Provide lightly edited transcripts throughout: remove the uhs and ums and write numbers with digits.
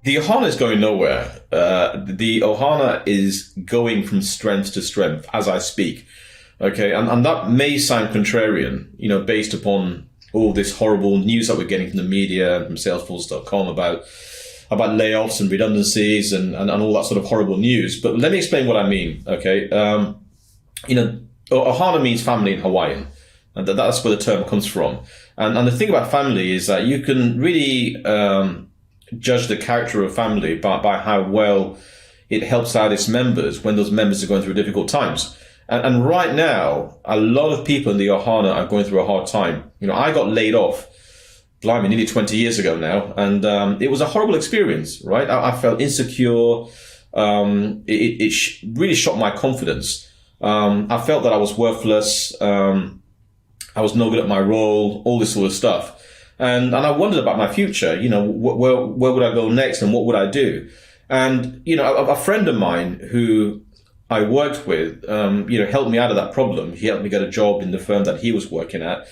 The Ohana is going nowhere. The Ohana is going from strength to strength as I speak. Okay, and that may sound contrarian, based upon all this horrible news that we're getting from the media and from Salesforce.com about layoffs and redundancies and all that sort of horrible news. But let me explain what I mean. Okay, Ohana means family in Hawaiian, and that's where the term comes from. And the thing about family is that you can really judge the character of family by how well it helps out its members when those members are going through difficult times. And right now, a lot of people in the Ohana are going through a hard time. I got laid off, blimey, nearly 20 years ago now. And it was a horrible experience, right? I felt insecure. It really shot my confidence. I felt that I was worthless. I was no good at my role, all this sort of stuff. And I wondered about my future, where would I go next and what would I do? And, a friend of mine who I worked with, helped me out of that problem. He helped me get a job in the firm that he was working at.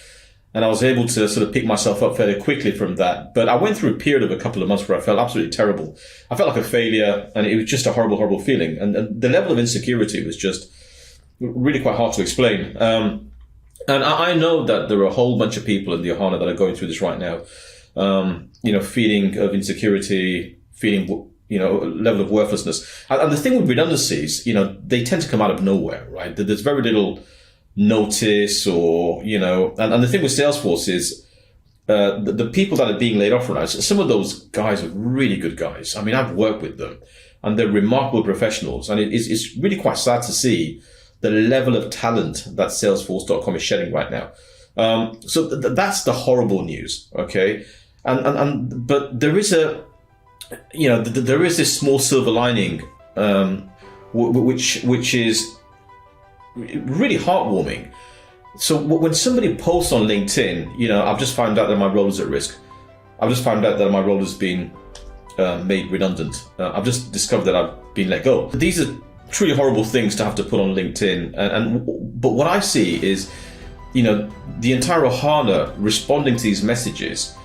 And I was able to sort of pick myself up fairly quickly from that. But I went through a period of a couple of months where I felt absolutely terrible. I felt like a failure, and it was just a horrible, horrible feeling. And the level of insecurity was just really quite hard to explain. And I know that there are a whole bunch of people in the Ohana that are going through this right now. Feeling of insecurity, feeling, level of worthlessness. And the thing with redundancies, they tend to come out of nowhere, right? There's very little notice or, and the thing with Salesforce is, the people that are being laid off right now, some of those guys are really good guys. I mean, I've worked with them and they're remarkable professionals. And it's really quite sad to see the level of talent that Salesforce.com is shedding right now. So that's the horrible news. Okay. But there is there is this small silver lining, which is really heartwarming. So when somebody posts on LinkedIn, I've just found out that my role is at risk. I've just found out that my role has been made redundant. I've just discovered that I've been let go. These are truly horrible things to have to put on LinkedIn. But what I see is, the entire Ohana responding to these messages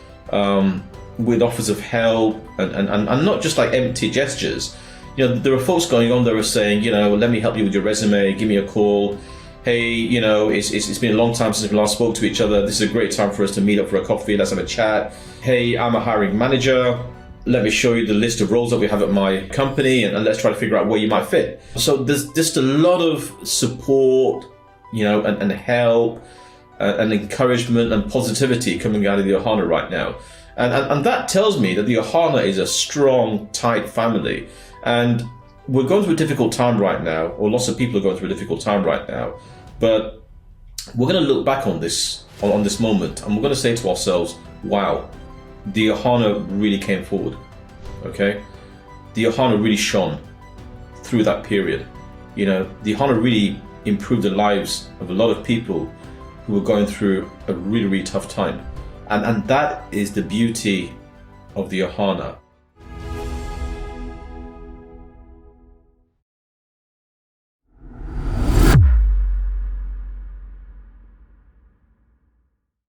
with offers of help and not just like empty gestures. There are folks going on there saying, let me help you with your resume, give me a call. Hey, it's been a long time since we last spoke to each other. This is a great time for us to meet up for a coffee. Let's have a chat. Hey, I'm a hiring manager. Let me show you the list of roles that we have at my company and let's try to figure out where you might fit. So there's just a lot of support, and help and encouragement and positivity coming out of the Ohana right now. And that tells me that the Ohana is a strong, tight family. And we're going through a difficult time right now, or lots of people are going through a difficult time right now. But we're going to look back on this moment and we're going to say to ourselves, wow, the Ohana really came forward. Okay? The Ohana really shone through that period. The Ohana really improved the lives of a lot of people who were going through a really, really tough time. And that is the beauty of the Ohana.